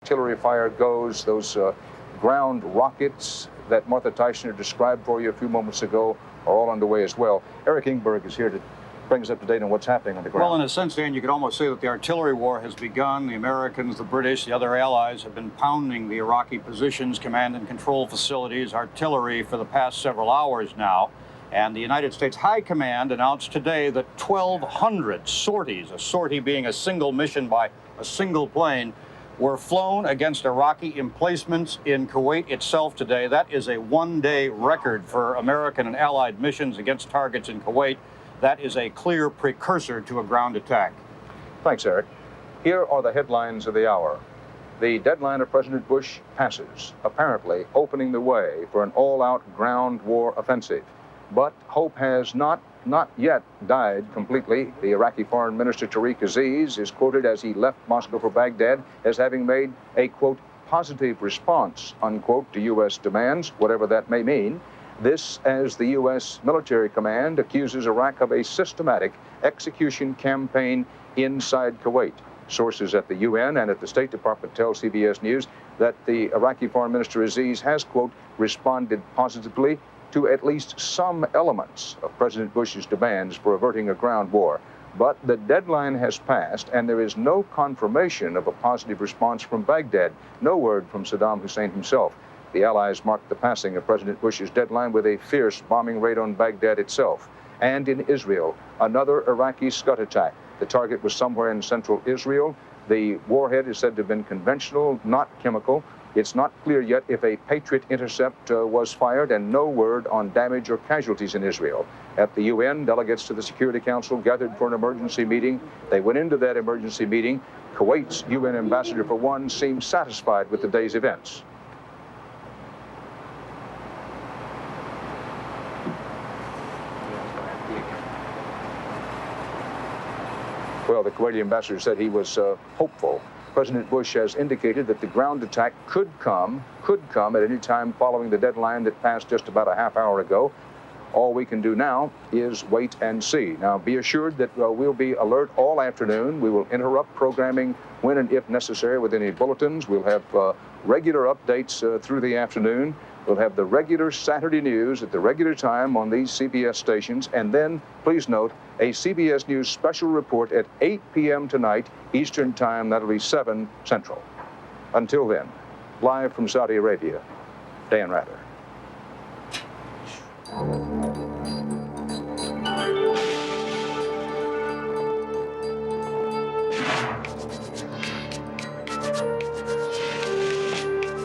artillery fire goes, those ground rockets that Martha Teichner described for you a few moments ago are all underway as well. Eric Ingberg is here to bring us up to date on what's happening on the ground. Well, in a sense, Dan, you could almost say that the artillery war has begun. The Americans, the British, the other allies have been pounding the Iraqi positions, command and control facilities, artillery for the past several hours now. And the United States High Command announced today that 1,200 sorties, a sortie being a single mission by a single plane, were flown against Iraqi emplacements in Kuwait itself today. That is a one-day record for American and Allied missions against targets in Kuwait. That is a clear precursor to a ground attack. Thanks, Eric. Here are the headlines of the hour. The deadline of President Bush passes, apparently opening the way for an all-out ground war offensive. But hope has not yet died completely. The Iraqi Foreign Minister Tariq Aziz is quoted as he left Moscow for Baghdad as having made a, quote, positive response, unquote, to U.S. demands, whatever that may mean. This as the U.S. military command accuses Iraq of a systematic execution campaign inside Kuwait. Sources at the UN and at the State Department tell CBS News that the Iraqi Foreign Minister Aziz has, quote, responded positively to at least some elements of President Bush's demands for averting a ground war. But the deadline has passed, and there is no confirmation of a positive response from Baghdad, no word from Saddam Hussein himself. The Allies marked the passing of President Bush's deadline with a fierce bombing raid on Baghdad itself. And in Israel, another Iraqi Scud attack. The target was somewhere in central Israel. The warhead is said to have been conventional, not chemical. It's not clear yet if a Patriot intercept was fired, and no word on damage or casualties in Israel. At the UN, delegates to the Security Council gathered for an emergency meeting. They went into that emergency meeting. Kuwait's UN ambassador, for one, seemed satisfied with the day's events. Well, the Kuwaiti ambassador said he was hopeful. President Bush has indicated that the ground attack could come at any time following the deadline that passed just about a half hour ago. All we can do now is wait and see. Now, be assured that we'll be alert all afternoon. We will interrupt programming when and if necessary with any bulletins. We'll have regular updates through the afternoon. We'll have the regular Saturday news at the regular time on these CBS stations. And then, please note, a CBS News special report at 8 p.m. tonight, Eastern Time. That'll be 7 Central. Until then, live from Saudi Arabia, Dan Rather.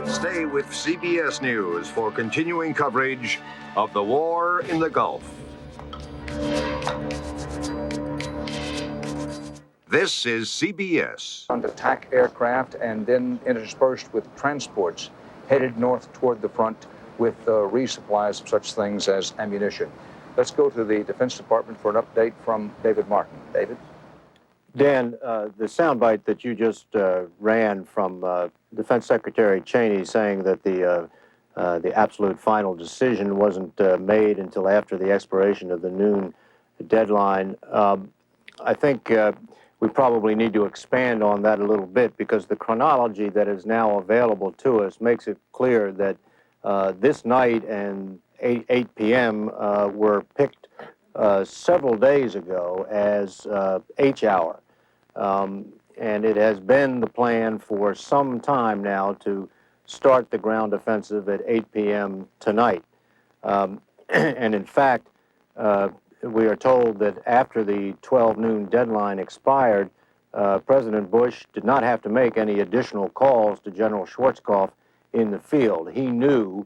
Stay with CBS News for continuing coverage of the war in the Gulf. This is CBS. Attack aircraft and then interspersed with transports headed north toward the front with resupplies of such things as ammunition. Let's go to the Defense Department for an update from David Martin. David? Dan, the soundbite that you just ran from Defense Secretary Cheney saying that the absolute final decision wasn't made until after the expiration of the noon deadline, I think we probably need to expand on that a little bit, because the chronology that is now available to us makes it clear that this night and 8 p.m. were picked several days ago as H hour. And it has been the plan for some time now to start the ground offensive at 8 p.m. tonight. And in fact, we are told that after the 12 noon deadline expired, President Bush did not have to make any additional calls to General Schwarzkopf in the field. He knew,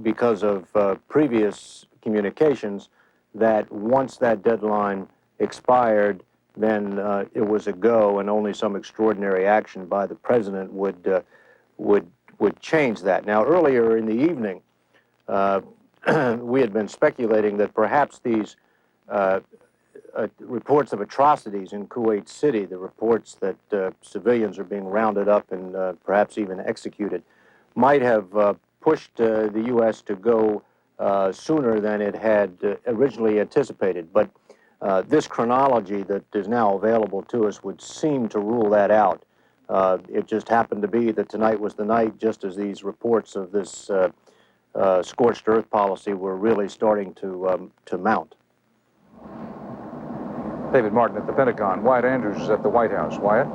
because of previous communications, that once that deadline expired, then it was a go, and only some extraordinary action by the president would change that. Now, earlier in the evening, we had been speculating that perhaps these reports of atrocities in Kuwait City, the reports that civilians are being rounded up and perhaps even executed, might have pushed the U.S. to go sooner than it had originally anticipated. But this chronology that is now available to us would seem to rule that out. It just happened to be that tonight was the night, just as these reports of this scorched earth policy were really starting to mount. David Martin at the Pentagon. Wyatt Andrews is at the White House. Wyatt?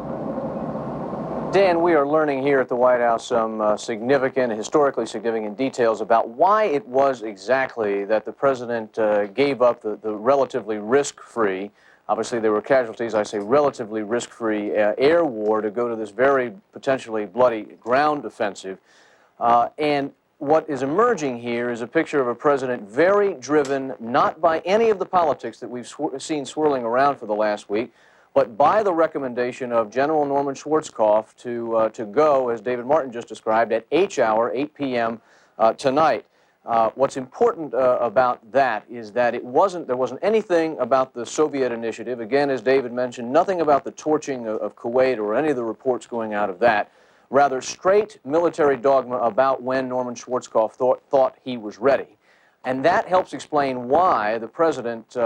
Dan, we are learning here at the White House some significant, historically significant details about why it was exactly that the president gave up the relatively risk-free, obviously there were casualties, I say relatively risk-free air war to go to this very potentially bloody ground offensive. And what is emerging here is a picture of a president very driven, not by any of the politics that we've seen swirling around for the last week, but by the recommendation of General Norman Schwarzkopf to go, as David Martin just described, at H hour, 8 p.m. Tonight. What's important about that is that there wasn't anything about the Soviet initiative. Again, as David mentioned, nothing about the torching of Kuwait or any of the reports going out of that. Rather, straight military dogma about when Norman Schwarzkopf thought he was ready. And that helps explain why the president,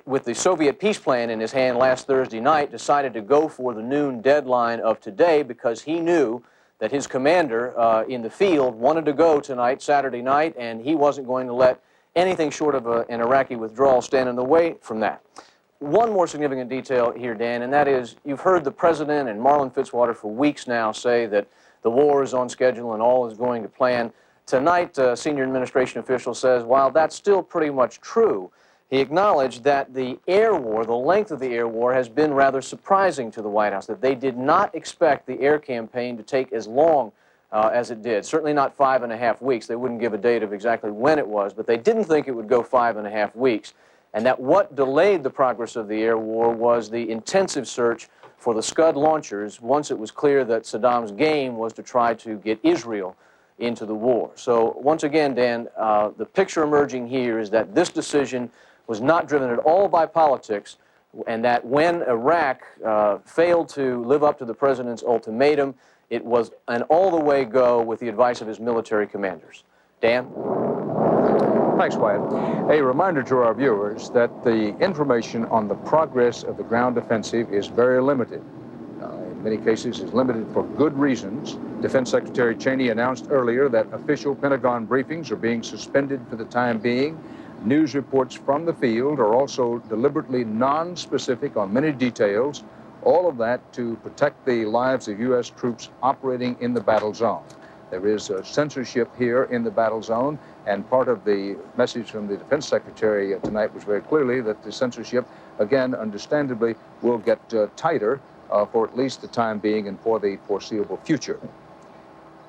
with the Soviet peace plan in his hand last Thursday night, decided to go for the noon deadline of today, because he knew that his commander in the field wanted to go tonight, Saturday night, and he wasn't going to let anything short of an Iraqi withdrawal stand in the way from that. One more significant detail here, Dan, and that is you've heard the president and Marlin Fitzwater for weeks now say that the war is on schedule and all is going to plan. Tonight, a senior administration official says, while that's still pretty much true, he acknowledged that the air war, the length of the air war, has been rather surprising to the White House, that they did not expect the air campaign to take as long as it did. Certainly not 5.5 weeks. They wouldn't give a date of exactly when it was, but they didn't think it would go 5.5 weeks. And that what delayed the progress of the air war was the intensive search for the Scud launchers once it was clear that Saddam's game was to try to get Israel into the war. So once again, Dan, the picture emerging here is that this decision was not driven at all by politics, and that when Iraq failed to live up to the president's ultimatum, it was an all-the-way go with the advice of his military commanders. Dan? Thanks, Wyatt. A reminder to our viewers that the information on the progress of the ground offensive is very limited. In many cases, is limited for good reasons. Defense Secretary Cheney announced earlier that official Pentagon briefings are being suspended for the time being. News reports from the field are also deliberately non-specific on many details, all of that to protect the lives of U.S. troops operating in the battle zone. There is censorship here in the battle zone, and part of the message from the Defense Secretary tonight was very clearly that the censorship, again, understandably, will get tighter for at least the time being and for the foreseeable future.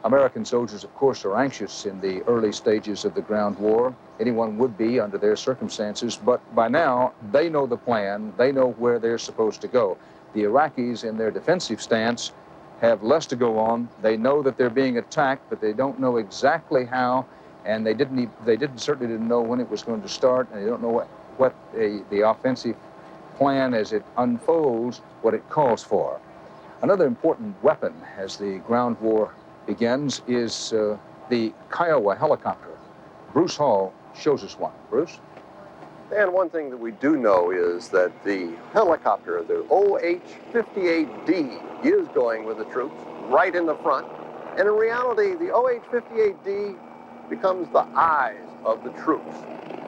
American soldiers, of course, are anxious in the early stages of the ground war. Anyone would be under their circumstances, but by now, they know the plan. They know where they're supposed to go. The Iraqis, in their defensive stance, have less to go on. They know that they're being attacked, but they don't know exactly how, and they certainly didn't know when it was going to start, and they don't know what the offensive plan as it unfolds, what it calls for. Another important weapon as the ground war begins is the Kiowa helicopter. Bruce Hall shows us one. Bruce? And one thing that we do know is that the helicopter, the OH-58D, is going with the troops right in the front. And in reality, the OH-58D becomes the eyes of the troops.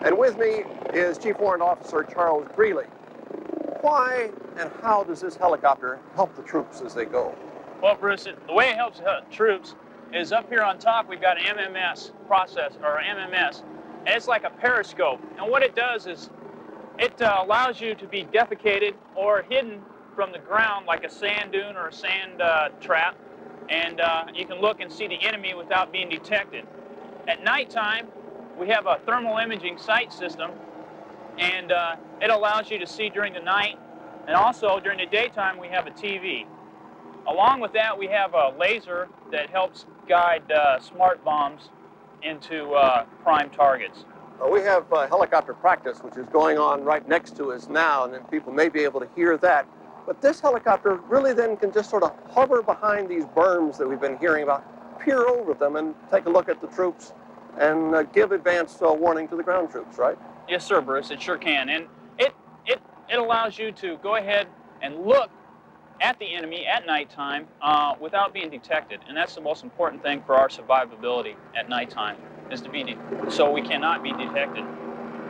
And with me is Chief Warrant Officer Charles Greeley. Why and how does this helicopter help the troops as they go? Well, Bruce, the way it helps troops is up here on top we've got an MMS process, or MMS, and it's like a periscope. And what it does is it allows you to be defecated or hidden from the ground like a sand dune or a sand trap, and you can look and see the enemy without being detected. At nighttime, we have a thermal imaging sight system, and it allows you to see during the night, and also during the daytime we have a TV. Along with that, we have a laser that helps guide smart bombs into prime targets. We have helicopter practice, which is going on right next to us now, and then people may be able to hear that. But this helicopter really then can just sort of hover behind these berms that we've been hearing about, peer over them and take a look at the troops and give advance warning to the ground troops, right? Yes, sir, Bruce, it sure can. And it allows you to go ahead and look at the enemy at nighttime without being detected. And that's the most important thing for our survivability at nighttime, is to be so we cannot be detected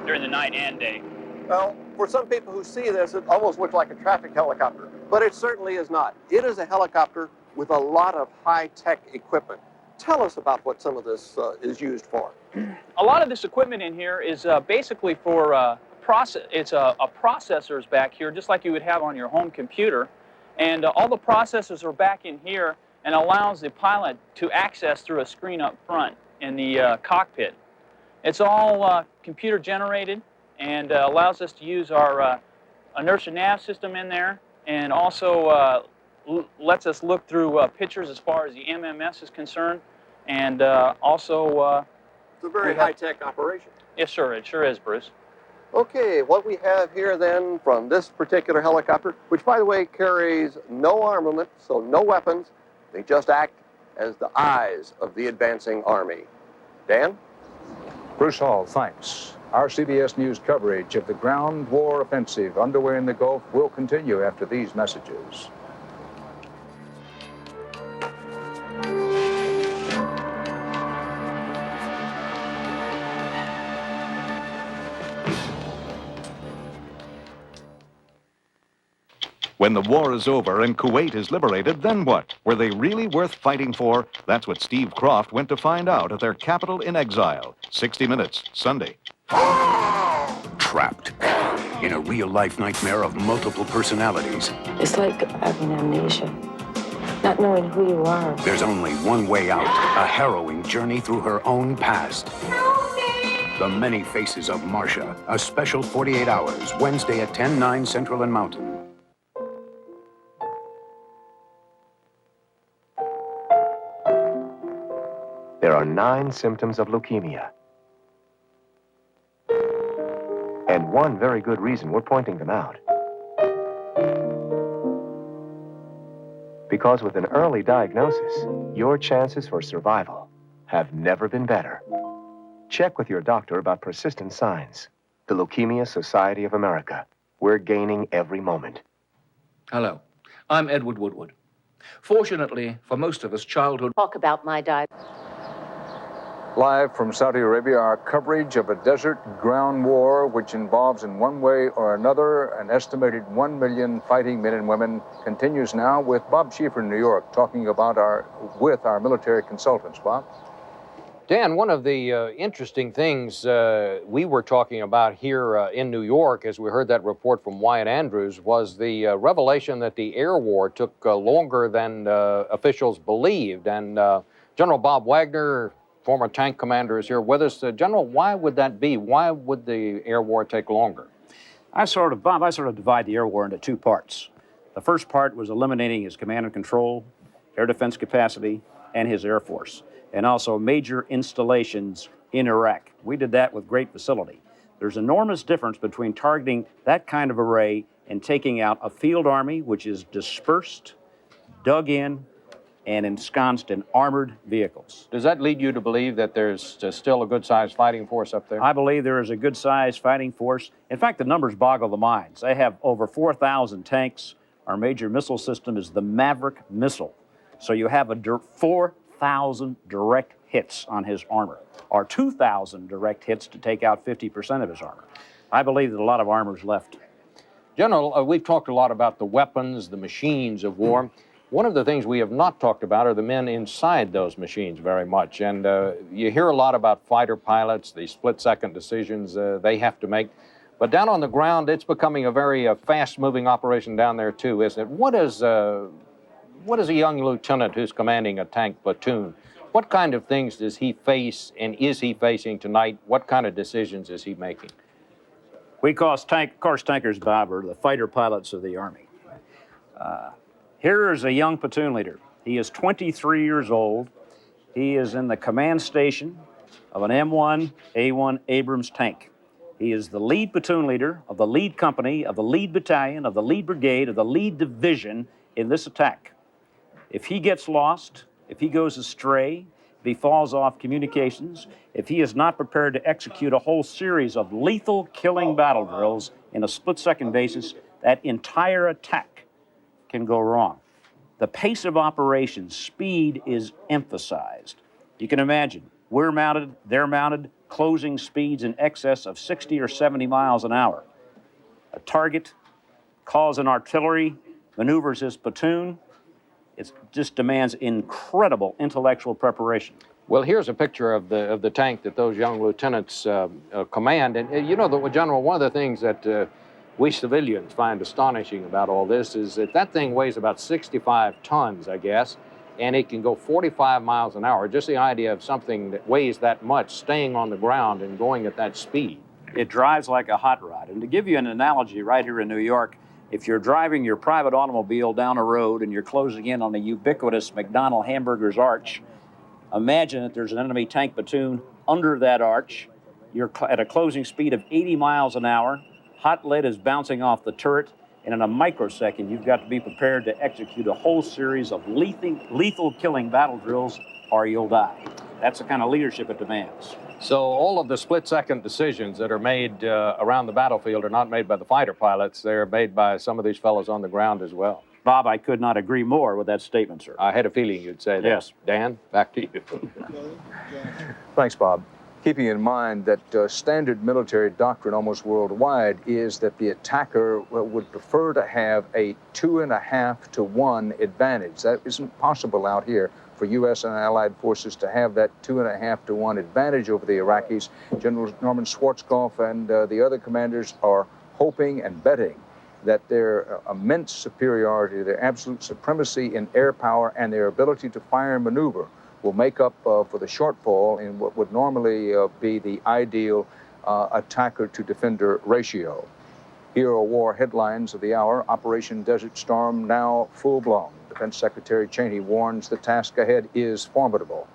during the night and day. Well, for some people who see this, it almost looks like a traffic helicopter, but it certainly is not. It is a helicopter with a lot of high-tech equipment. Tell us about what some of this is used for. A lot of this equipment in here is basically for it's a processors back here, just like you would have on your home computer. And all the processors are back in here and allows the pilot to access through a screen up front in the cockpit. It's all computer generated and allows us to use our inertia nav system in there, and also lets us look through pictures as far as the MMS is concerned, and also... it's a very high-tech operation. Yes, sir, it sure is, Bruce. Okay, what we have here then from this particular helicopter, which by the way carries no armament, so no weapons, they just act as the eyes of the advancing Army. Dan? Bruce Hall, thanks. Our CBS News coverage of the ground war offensive underway in the Gulf will continue after these messages. When the war is over and Kuwait is liberated, then what? Were they really worth fighting for? That's what Steve Croft went to find out at their capital in exile. 60 Minutes, Sunday. Trapped in a real-life nightmare of multiple personalities. It's like having amnesia, not knowing who you are. There's only one way out, a harrowing journey through her own past. The Many Faces of Marcia, a special 48 hours, Wednesday at 10, 9 Central and Mountain. There are 9 symptoms of leukemia. And one very good reason we're pointing them out. Because with an early diagnosis, your chances for survival have never been better. Check with your doctor about persistent signs. The Leukemia Society of America. We're gaining every moment. Hello, I'm Edward Woodward. Fortunately, for most of us, childhood... Talk about my diet. Live from Saudi Arabia, our coverage of a desert ground war which involves in one way or another an estimated 1 million fighting men and women continues now with Bob Schieffer in New York talking about with our military consultants. Bob? Dan, one of the interesting things we were talking about here in New York as we heard that report from Wyatt Andrews was the revelation that the air war took longer than officials believed. And General Bob Wagner, former tank commander, is here with us. General, why would that be? Why would the air war take longer? I sort of divide the air war into 2 parts. The first part was eliminating his command and control, air defense capacity, and his air force, and also major installations in Iraq. We did that with great facility. There's enormous difference between targeting that kind of array and taking out a field army which is dispersed, dug in, and ensconced in armored vehicles. Does that lead you to believe that there's still a good-sized fighting force up there? I believe there is a good-sized fighting force. In fact, the numbers boggle the minds. They have over 4,000 tanks. Our major missile system is the Maverick missile. So you have 4,000 direct hits on his armor, or 2,000 direct hits to take out 50% of his armor. I believe that a lot of armor is left. General, we've talked a lot about the weapons, the machines of war. One of the things we have not talked about are the men inside those machines very much. And you hear a lot about fighter pilots, the split-second decisions they have to make. But down on the ground, it's becoming a very fast-moving operation down there, too, isn't it? What is a young lieutenant who's commanding a tank platoon? What kind of things does he face, and is he facing tonight? What kind of decisions is he making? We call tankers, Bob, are the fighter pilots of the Army. Here is a young platoon leader. He is 23 years old. He is in the command station of an M1A1 Abrams tank. He is the lead platoon leader of the lead company, of the lead battalion, of the lead brigade, of the lead division in this attack. If he gets lost, if he goes astray, if he falls off communications, if he is not prepared to execute a whole series of lethal killing battle drills in a split-second basis, that entire attack can go wrong. The pace of operation, speed is emphasized. You can imagine, we're mounted, they're mounted, closing speeds in excess of 60 or 70 miles an hour. A target calls an artillery, maneuvers his platoon. It just demands incredible intellectual preparation. Well, here's a picture of the tank that those young lieutenants command. And you know, General, one of the things that we civilians find astonishing about all this is that that thing weighs about 65 tons, I guess, and it can go 45 miles an hour. Just the idea of something that weighs that much staying on the ground and going at that speed. It drives like a hot rod. And to give you an analogy, right here in New York, if you're driving your private automobile down a road and you're closing in on the ubiquitous McDonald Hamburger's arch, imagine that there's an enemy tank platoon under that arch. You're at a closing speed of 80 miles an hour. Hot lead is bouncing off the turret, and in a microsecond, you've got to be prepared to execute a whole series of lethal killing battle drills, or you'll die. That's the kind of leadership it demands. So all of the split-second decisions that are made around the battlefield are not made by the fighter pilots. They're made by some of these fellows on the ground as well. Bob, I could not agree more with that statement, sir. I had a feeling you'd say that. Yes. Dan, back to you. Thanks, Bob. Keeping in mind that standard military doctrine almost worldwide is that the attacker would prefer to have a 2.5 to 1 advantage. That isn't possible out here for U.S. and Allied forces to have that 2.5 to 1 advantage over the Iraqis. General Norman Schwarzkopf and the other commanders are hoping and betting that their immense superiority, their absolute supremacy in air power and their ability to fire and maneuver will make up for the shortfall in what would normally be the ideal attacker to defender ratio. Here are war headlines of the hour. Operation Desert Storm now full-blown. Defense Secretary Cheney warns the task ahead is formidable.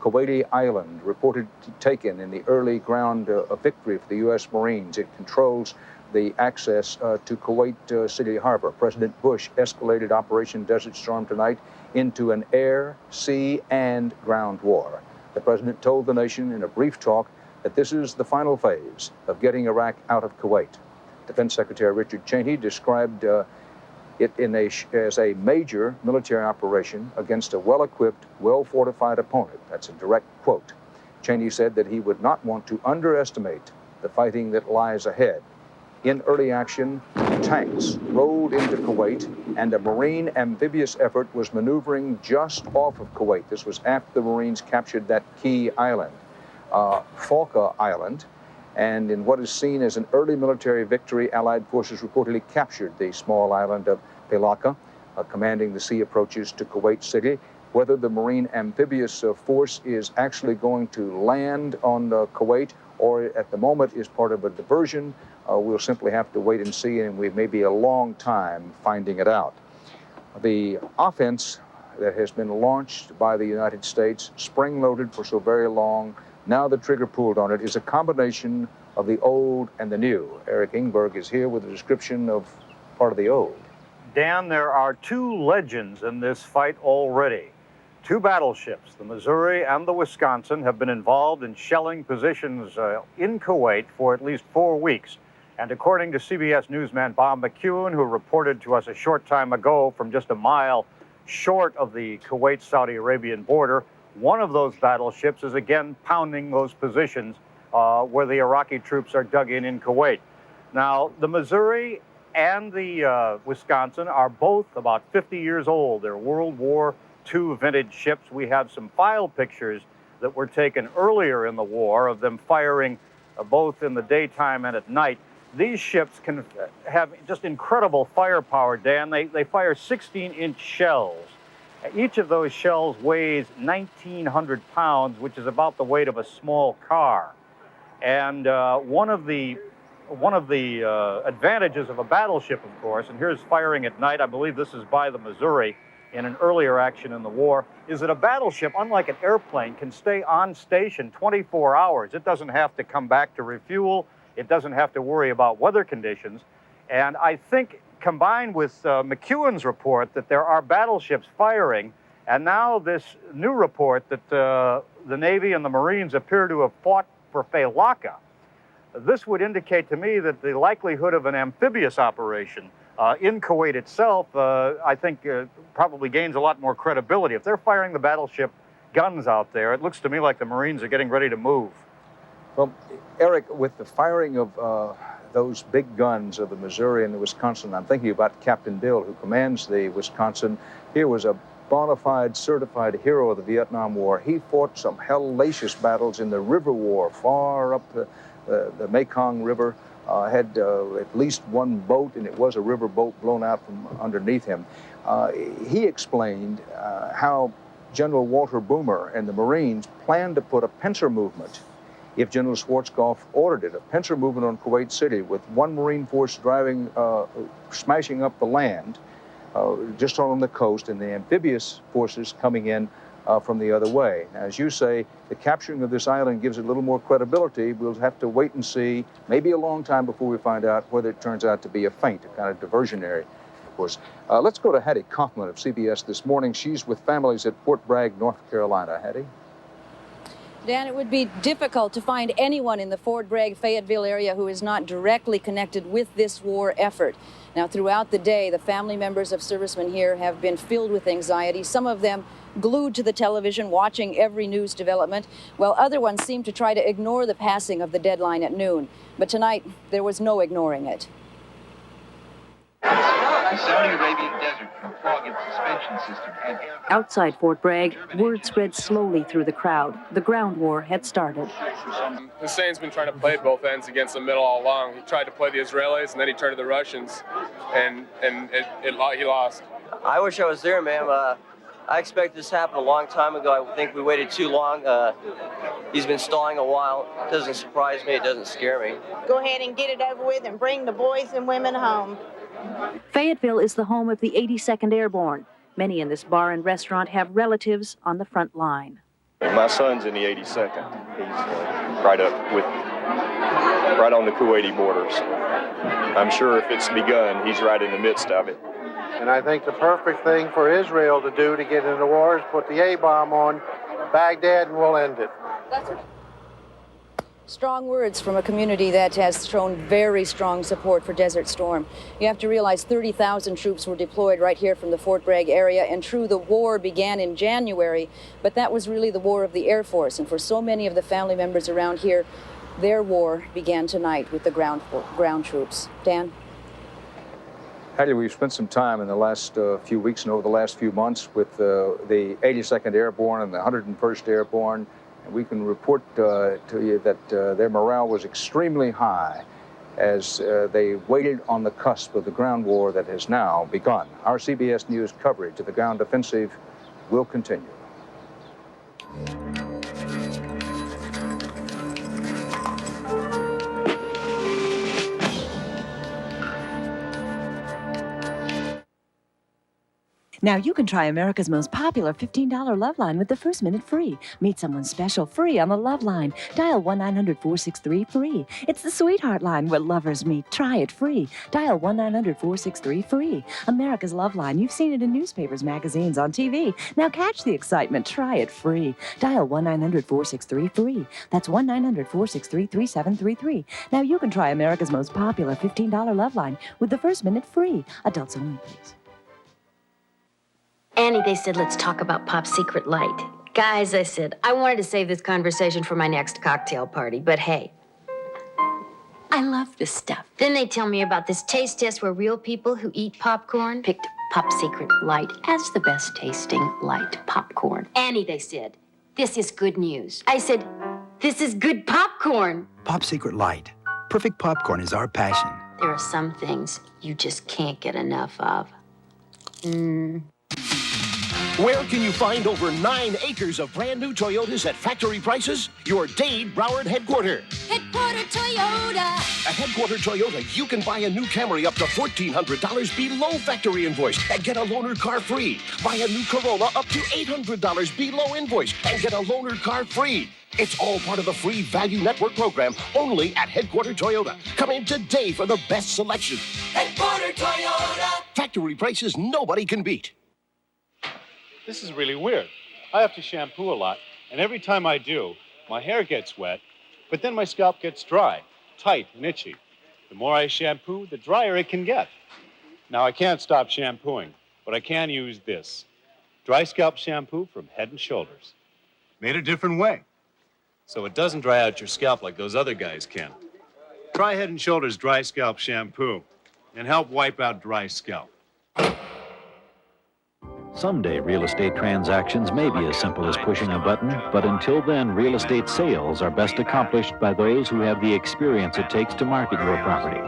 Kuwaiti Island reported taken in the early ground victory for the U.S. Marines. It controls the access to Kuwait City Harbor. President Bush escalated Operation Desert Storm tonight into an air, sea, and ground war. The president told the nation in a brief talk that this is the final phase of getting Iraq out of Kuwait. Defense Secretary Richard Cheney described it as a major military operation against a well-equipped, well-fortified opponent. That's a direct quote. Cheney said that he would not want to underestimate the fighting that lies ahead. In early action, tanks rolled into Kuwait, and a Marine amphibious effort was maneuvering just off of Kuwait. This was after the Marines captured that key island, Falka Island, and in what is seen as an early military victory, Allied forces reportedly captured the small island of Pelaka, commanding the sea approaches to Kuwait City. Whether the Marine amphibious force is actually going to land on Kuwait or at the moment is part of a diversion, we'll simply have to wait and see, and we may be a long time finding it out. The offense that has been launched by the United States, spring-loaded for so very long, now the trigger pulled on it, is a combination of the old and the new. Eric Ingberg is here with a description of part of the old. Dan, there are two legends in this fight already. Two battleships, the Missouri and the Wisconsin, have been involved in shelling positions in Kuwait for at least 4 weeks. And according to CBS newsman Bob McEwen, who reported to us a short time ago from just a mile short of the Kuwait-Saudi Arabian border, one of those battleships is again pounding those positions where the Iraqi troops are dug in Kuwait. Now, the Missouri and the Wisconsin are both about 50 years old. They're World War II vintage ships. We have some file pictures that were taken earlier in the war of them firing both in the daytime and at night. These ships can have just incredible firepower, Dan. They fire 16-inch shells. Each of those shells weighs 1,900 pounds, which is about the weight of a small car. And one of the advantages of a battleship, of course, and here's firing at night, I believe this is by the Missouri in an earlier action in the war, is that a battleship, unlike an airplane, can stay on station 24 hours. It doesn't have to come back to refuel. It doesn't have to worry about weather conditions. And I think, combined with McEwen's report that there are battleships firing, and now this new report that the Navy and the Marines appear to have fought for Failaka, this would indicate to me that the likelihood of an amphibious operation In Kuwait itself, I think probably gains a lot more credibility. If they're firing the battleship guns out there, it looks to me like the Marines are getting ready to move. Well, Eric, with the firing of those big guns of the Missouri and the Wisconsin, I'm thinking about Captain Bill, who commands the Wisconsin. Here was a bona fide, certified hero of the Vietnam War. He fought some hellacious battles in the River War, far up the Mekong River. Had at least one boat, and it was a river boat blown out from underneath him. He explained how General Walter Boomer and the Marines planned to put a pincer movement, if General Schwarzkopf ordered it, a pincer movement on Kuwait City with one Marine force driving, smashing up the land, just on the coast, and the amphibious forces coming in from the other way. As you say, the capturing of this island gives it a little more credibility. We'll have to wait and see, maybe a long time before we find out whether it turns out to be a feint, a kind of diversionary course. Let's go to Hattie Kaufman of CBS this morning. She's with families at Fort Bragg, North Carolina. Hattie? Dan, it would be difficult to find anyone in the Fort Bragg, Fayetteville area who is not directly connected with this war effort. Now, throughout the day, the family members of servicemen here have been filled with anxiety, some of them glued to the television, watching every news development, while other ones seem to try to ignore the passing of the deadline at noon. But tonight, there was no ignoring it. Saudi Arabian desert from fog and suspension system and air. Outside Fort Bragg, word spread slowly through the crowd. The ground war had started. Hussein's been trying to play both ends against the middle all along. He tried to play the Israelis, and then he turned to the Russians, and he lost. I wish I was there, ma'am. I expected this to happen a long time ago. I think we waited too long. He's been stalling a while. It doesn't surprise me. It doesn't scare me. Go ahead and get it over with and bring the boys and women home. Fayetteville is the home of the 82nd Airborne. Many in this bar and restaurant have relatives on the front line. My son's in the 82nd. He's right on the Kuwaiti borders. I'm sure if it's begun, he's right in the midst of it. And I think the perfect thing for Israel to do to get into war is put the A-bomb on Baghdad and we'll end it. That's right. Strong words from a community that has shown very strong support for Desert Storm. You have to realize 30,000 troops were deployed right here from the Fort Bragg area, and true, the war began in January, but that was really the war of the Air Force, and for so many of the family members around here, their war began tonight with the ground troops. Dan? Hattie, we've spent some time in the last few weeks and over the last few months with the 82nd Airborne and the 101st Airborne. And we can report to you that their morale was extremely high as they waited on the cusp of the ground war that has now begun. Our CBS News coverage of the ground offensive will continue. Now you can try America's most popular $15 Love Line with the first minute free. Meet someone special free on the Love Line. Dial 1-900-463-FREE. It's the Sweetheart Line where lovers meet. Try it free. Dial 1-900-463-FREE. America's Love Line. You've seen it in newspapers, magazines, on TV. Now catch the excitement. Try it free. Dial 1-900-463-FREE. That's 1-900-463-3733. Now you can try America's most popular $15 Love Line with the first minute free. Adults only, please. Annie, they said, let's talk about Pop Secret Light. Guys, I said, I wanted to save this conversation for my next cocktail party, but hey, I love this stuff. Then they tell me about this taste test where real people who eat popcorn picked Pop Secret Light as the best tasting light popcorn. Annie, they said, this is good news. I said, this is good popcorn. Pop Secret Light. Perfect popcorn is our passion. There are some things you just can't get enough of. Where can you find over 9 acres of brand new Toyotas at factory prices? Your Dade Broward headquarters. Headquarter Toyota. At Headquarter Toyota, you can buy a new Camry up to $1,400 below factory invoice and get a loaner car free. Buy a new Corolla up to $800 below invoice and get a loaner car free. It's all part of the free Value Network program only at Headquarter Toyota. Come in today for the best selection. Headquarter Toyota. Factory prices nobody can beat. This is really weird. I have to shampoo a lot, and every time I do, my hair gets wet, but then my scalp gets dry, tight, and itchy. The more I shampoo, the drier it can get. Now, I can't stop shampooing, but I can use this. Dry scalp shampoo from Head & Shoulders. Made a different way, so it doesn't dry out your scalp like those other guys can. Try Head & Shoulders Dry Scalp Shampoo and help wipe out dry scalp. Someday, real estate transactions may be as simple as pushing a button, but until then, real estate sales are best accomplished by those who have the experience it takes to market your property.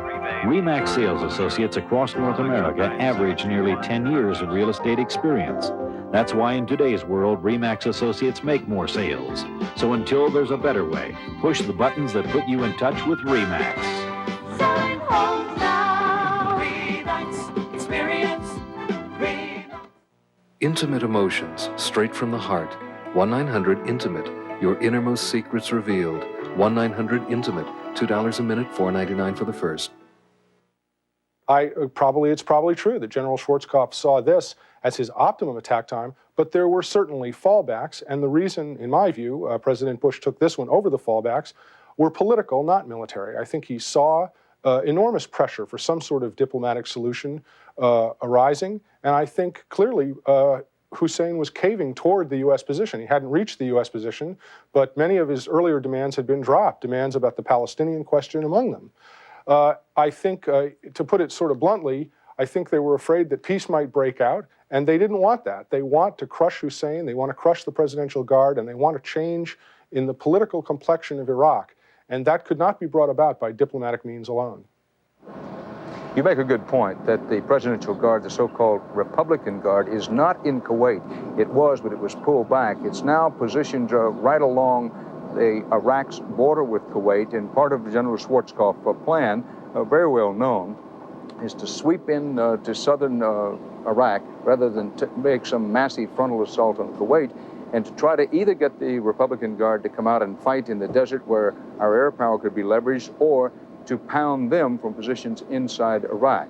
RE/MAX sales associates across North America average nearly 10 years of real estate experience. That's why in today's world, RE/MAX associates make more sales. So until there's a better way, push the buttons that put you in touch with RE/MAX. Intimate emotions, straight from the heart. 1-900-INTIMATE. Your innermost secrets revealed. 1-900-INTIMATE. $2 a minute, $4.99 for the first. It's probably true that General Schwarzkopf saw this as his optimum attack time, but there were certainly fallbacks, and the reason, in my view, President Bush took this one over the fallbacks were political, not military. I think he saw enormous pressure for some sort of diplomatic solution arising, and I think clearly Hussein was caving toward the U.S. position. He hadn't reached the U.S. position, but many of his earlier demands had been dropped, demands about the Palestinian question among them. I think, to put it sort of bluntly, I think they were afraid that peace might break out, and they didn't want that. They want to crush Hussein, they want to crush the Presidential Guard, and they want a change in the political complexion of Iraq. And that could not be brought about by diplomatic means alone. You make a good point that the Presidential Guard, the so-called Republican Guard, is not in Kuwait. It was, but it was pulled back. It's now positioned right along Iraq's border with Kuwait, and part of General Schwarzkopf's plan, very well known, is to sweep in to southern Iraq rather than make some massive frontal assault on Kuwait, and to try to either get the Republican Guard to come out and fight in the desert where our air power could be leveraged, or to pound them from positions inside Iraq.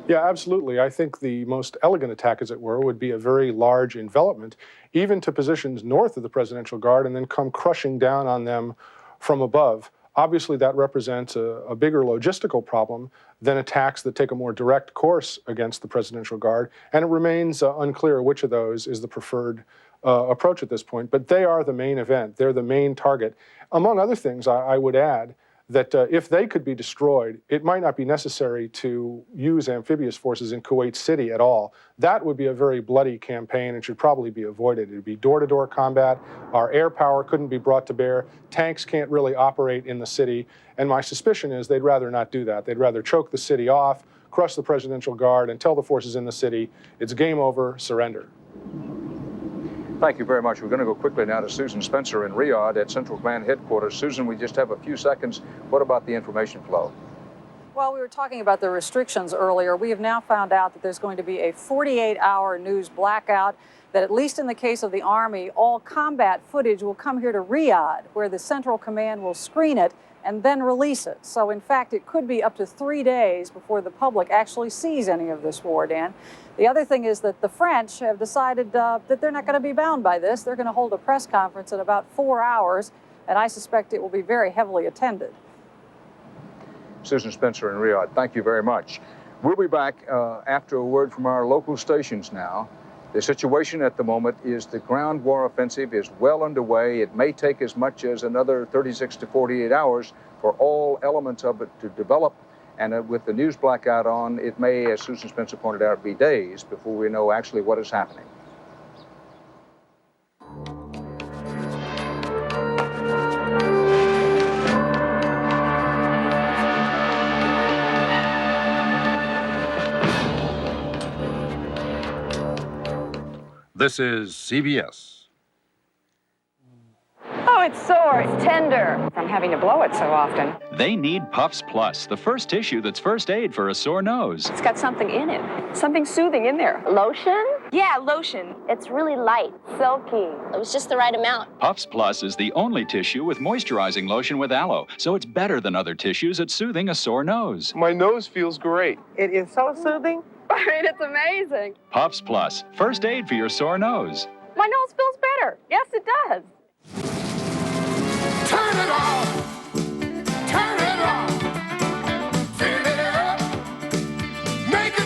Yeah, absolutely. I think the most elegant attack, as it were, would be a very large envelopment, even to positions north of the Presidential Guard, and then come crushing down on them from above. Obviously, that represents a bigger logistical problem than attacks that take a more direct course against the Presidential Guard, and it remains unclear which of those is the preferred approach at this point. But they are the main event. They're the main target. Among other things, I would add that if they could be destroyed, it might not be necessary to use amphibious forces in Kuwait City at all. That would be a very bloody campaign and should probably be avoided. It would be door-to-door combat. Our air power couldn't be brought to bear. Tanks can't really operate in the city. And my suspicion is they'd rather not do that. They'd rather choke the city off, crush the Presidential Guard, and tell the forces in the city, it's game over, surrender. Thank you very much. We're going to go quickly now to Susan Spencer in Riyadh at Central Command Headquarters. Susan, we just have a few seconds. What about the information flow? Well, we were talking about the restrictions earlier. We have now found out that there's going to be a 48-hour news blackout, that at least in the case of the Army, all combat footage will come here to Riyadh, where the Central Command will screen it and then release it. So, in fact, it could be up to 3 days before the public actually sees any of this war, Dan. The other thing is that the French have decided that they're not going to be bound by this. They're going to hold a press conference in about 4 hours, and I suspect it will be very heavily attended. Susan Spencer in Riyadh, thank you very much. We'll be back after a word from our local stations now. The situation at the moment is the ground war offensive is well underway. It may take as much as another 36 to 48 hours for all elements of it to develop. And with the news blackout on, it may, as Susan Spencer pointed out, be days before we know actually what is happening. This is CBS. Oh, it's sore. It's tender from having to blow it so often. They need Puffs Plus, the first tissue that's first aid for a sore nose. It's got something in it. Something soothing in there. Lotion? Yeah, lotion. It's really light, silky. It was just the right amount. Puffs Plus is the only tissue with moisturizing lotion with aloe, so it's better than other tissues at soothing a sore nose. My nose feels great. It is so soothing. I mean, it's amazing. Puffs Plus, first aid for your sore nose. My nose feels better. Yes, it does. Turn it on. Turn it on. Fill it up. Make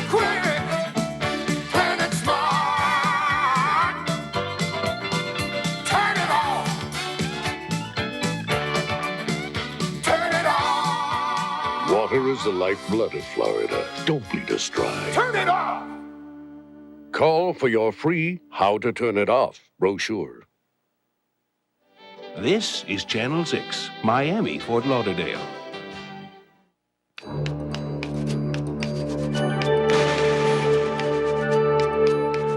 Water is the lifeblood of Florida. Don't bleed us dry. Turn it off! Call for your free How to Turn It Off brochure. This is Channel 6, Miami, Fort Lauderdale.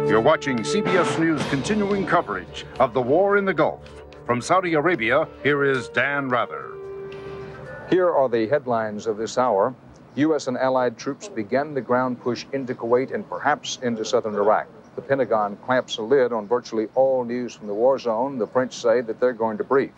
You're watching CBS News' continuing coverage of the war in the Gulf. From Saudi Arabia, here is Dan Rather. Here are the headlines of this hour. U.S. and allied troops begin the ground push into Kuwait and perhaps into southern Iraq. The Pentagon clamps a lid on virtually all news from the war zone. The French say that they're going to brief.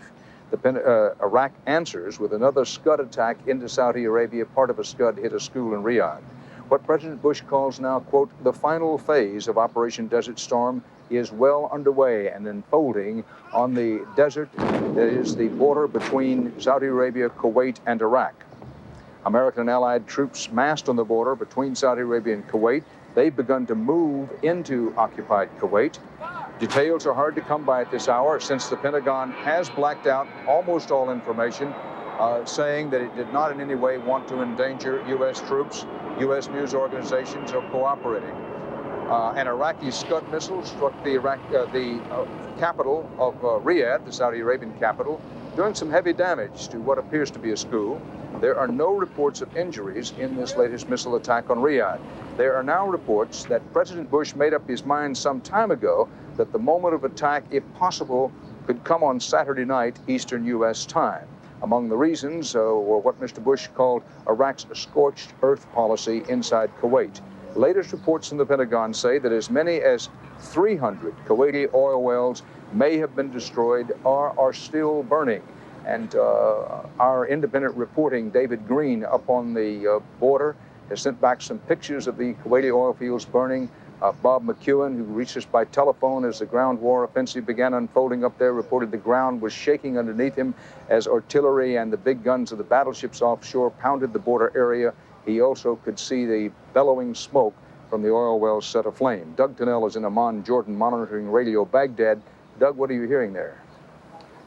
Iraq answers with another Scud attack into Saudi Arabia. Part of a Scud hit a school in Riyadh. What President Bush calls now, quote, the final phase of Operation Desert Storm is well underway and unfolding on the desert that is the border between Saudi Arabia, Kuwait, and Iraq. American and allied troops massed on the border between Saudi Arabia and Kuwait. They've begun to move into occupied Kuwait. Details are hard to come by at this hour since the Pentagon has blacked out almost all information, saying that it did not in any way want to endanger U.S. troops. U.S. news organizations are cooperating. An Iraqi Scud missile struck the capital of Riyadh, the Saudi Arabian capital, doing some heavy damage to what appears to be a school. There are no reports of injuries in this latest missile attack on Riyadh. There are now reports that President Bush made up his mind some time ago that the moment of attack, if possible, could come on Saturday night, Eastern U.S. time. Among the reasons were what Mr. Bush called Iraq's scorched earth policy inside Kuwait. Latest reports from the Pentagon say that as many as 300 Kuwaiti oil wells may have been destroyed or are still burning. And our independent reporting, David Green, up on the border, has sent back some pictures of the Kuwaiti oil fields burning. Bob McEwen, who reached us by telephone as the ground war offensive began unfolding up there, reported the ground was shaking underneath him as artillery and the big guns of the battleships offshore pounded the border area. He also could see the bellowing smoke from the oil wells set aflame. Doug Tennell is in Amman, Jordan, monitoring Radio Baghdad. Doug, what are you hearing there?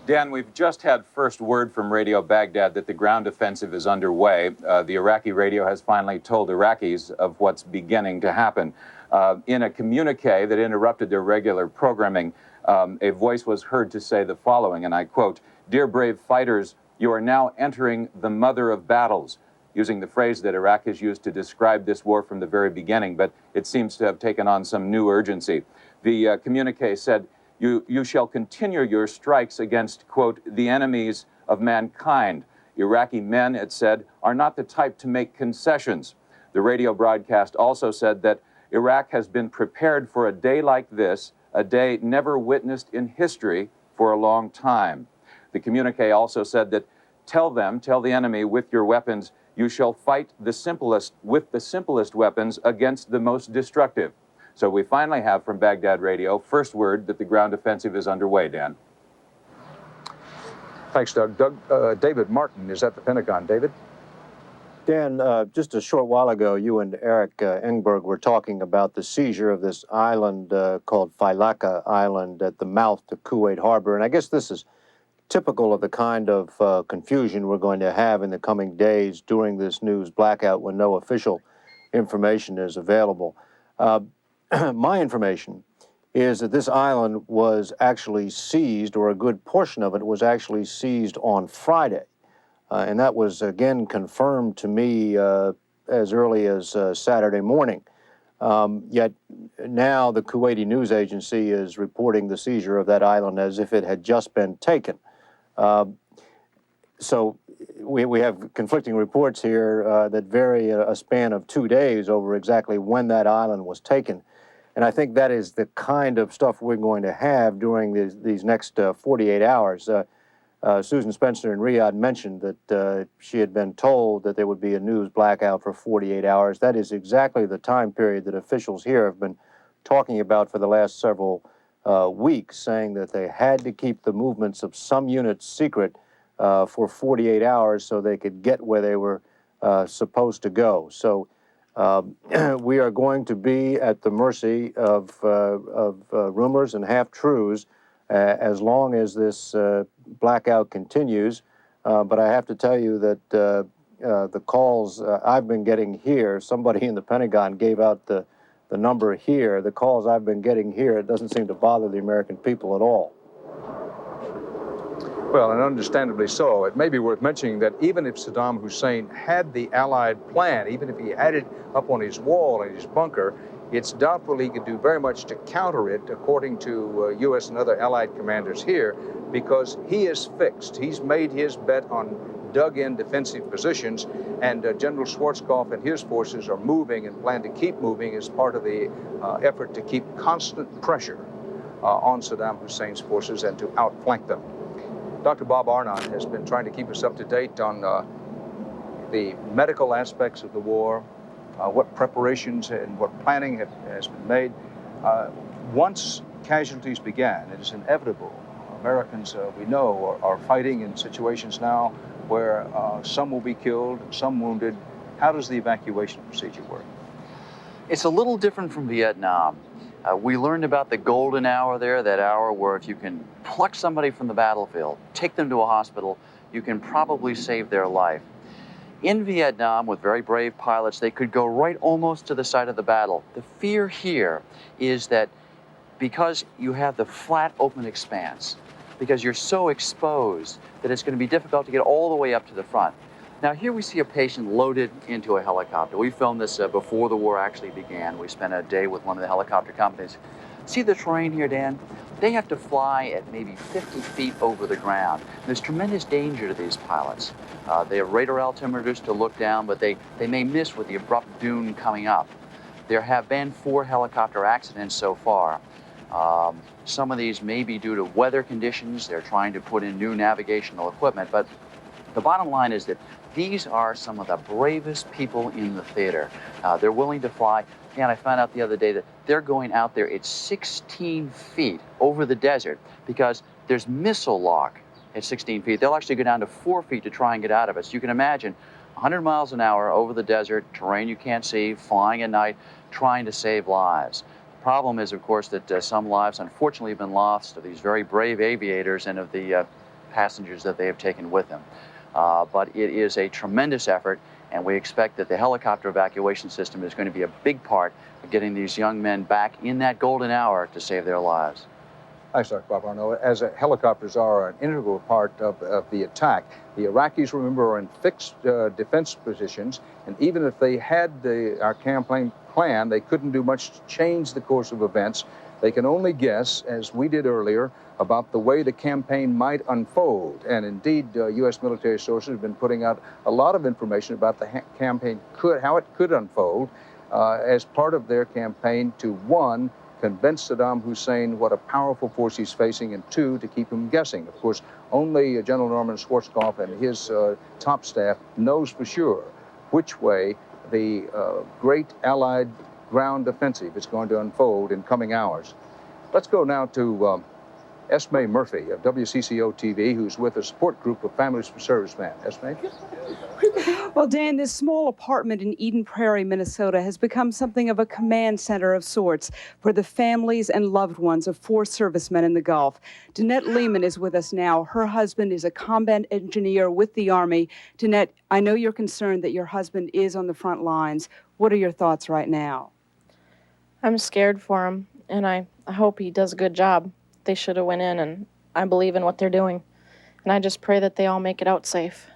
Dan, we've just had first word from Radio Baghdad that the ground offensive is underway. The Iraqi radio has finally told Iraqis of what's beginning to happen. In a communique that interrupted their regular programming, a voice was heard to say the following, and I quote, "Dear brave fighters, you are now entering the mother of battles," using the phrase that Iraq has used to describe this war from the very beginning, but it seems to have taken on some new urgency. The communique said, You shall continue your strikes against, quote, the enemies of mankind. Iraqi men, it said, are not the type to make concessions. The radio broadcast also said that Iraq has been prepared for a day like this, a day never witnessed in history for a long time. The communique also said that tell the enemy with your weapons, you shall fight with the simplest weapons against the most destructive. So we finally have from Baghdad Radio first word that the ground offensive is underway, Dan. Thanks, Doug. David Martin is at the Pentagon. David? Dan, just a short while ago, you and Eric Engberg were talking about the seizure of this island called Failaka Island at the mouth to Kuwait Harbor. And I guess this is typical of the kind of confusion we're going to have in the coming days during this news blackout when no official information is available. My information is that this island was actually seized, or a good portion of it was actually seized on Friday. And that was again confirmed to me as early as Saturday morning. Yet now the Kuwaiti news agency is reporting the seizure of that island as if it had just been taken. So we have conflicting reports here that vary a span of 2 days over exactly when that island was taken. And I think that is the kind of stuff we're going to have during these next 48 hours. Susan Spencer in Riyadh mentioned that she had been told that there would be a news blackout for 48 hours. That is exactly the time period that officials here have been talking about for the last several weeks, saying that they had to keep the movements of some units secret for 48 hours so they could get where they were supposed to go. So we are going to be at the mercy of rumors and half-truths as long as this blackout continues. But I have to tell you that the calls I've been getting here, somebody in the Pentagon gave out the number here. The calls I've been getting here, it doesn't seem to bother the American people at all. Well, and understandably so. It may be worth mentioning that even if Saddam Hussein had the Allied plan, even if he had it up on his wall in his bunker, it's doubtful he could do very much to counter it, according to U.S. and other Allied commanders here, because he is fixed. He's made his bet on dug-in defensive positions, and General Schwarzkopf and his forces are moving and plan to keep moving as part of the effort to keep constant pressure on Saddam Hussein's forces and to outflank them. Dr. Bob Arnott has been trying to keep us up to date on the medical aspects of the war, what preparations and what planning has been made. Once casualties began, it is inevitable. Americans, we know, are fighting in situations now where some will be killed, some wounded. How does the evacuation procedure work? It's a little different from Vietnam. We learned about the golden hour there, that hour where if you can pluck somebody from the battlefield, take them to a hospital, you can probably save their life. In Vietnam, with very brave pilots, they could go right almost to the site of the battle. The fear here is that because you have the flat open expanse, because you're so exposed that it's going to be difficult to get all the way up to the front. Now here we see a patient loaded into a helicopter. We filmed this before the war actually began. We spent a day with one of the helicopter companies. See the terrain here, Dan? They have to fly at maybe 50 feet over the ground. There's tremendous danger to these pilots. They have radar altimeters to look down, but they may miss with the abrupt dune coming up. There have been 4 helicopter accidents so far. Some of these may be due to weather conditions. They're trying to put in new navigational equipment, but the bottom line is that these are some of the bravest people in the theater. They're willing to fly. And I found out the other day that they're going out there at 16 feet over the desert because there's missile lock at 16 feet. They'll actually go down to 4 feet to try and get out of it. So you can imagine 100 miles an hour over the desert, terrain you can't see, flying at night, trying to save lives. The problem is, of course, that some lives unfortunately have been lost of these very brave aviators and of the passengers that they have taken with them. But it is a tremendous effort, and we expect that the helicopter evacuation system is going to be a big part of getting these young men back in that golden hour to save their lives. Thanks, Dr. Bob Arnott. As helicopters are an integral part of the attack, the Iraqis, remember, are in fixed defense positions, and even if they had our campaign plan, they couldn't do much to change the course of events. They can only guess, as we did earlier, about the way the campaign might unfold. And indeed, U.S. military sources have been putting out a lot of information about the campaign, how it could unfold as part of their campaign to, 1, convince Saddam Hussein what a powerful force he's facing, and 2, to keep him guessing. Of course, only General Norman Schwarzkopf and his top staff knows for sure which way the great Allied ground offensive is going to unfold in coming hours. Let's go now to Esme Murphy of WCCO TV, who's with a support group of families for servicemen. Esme? Well, Dan, this small apartment in Eden Prairie, Minnesota has become something of a command center of sorts for the families and loved ones of 4 servicemen in the Gulf. Danette Lehman is with us now. Her husband is a combat engineer with the Army. Danette, I know you're concerned that your husband is on the front lines. What are your thoughts right now? I'm scared for him, and I hope he does a good job. They should have went in, and I believe in what they're doing. And I just pray that they all make it out safe.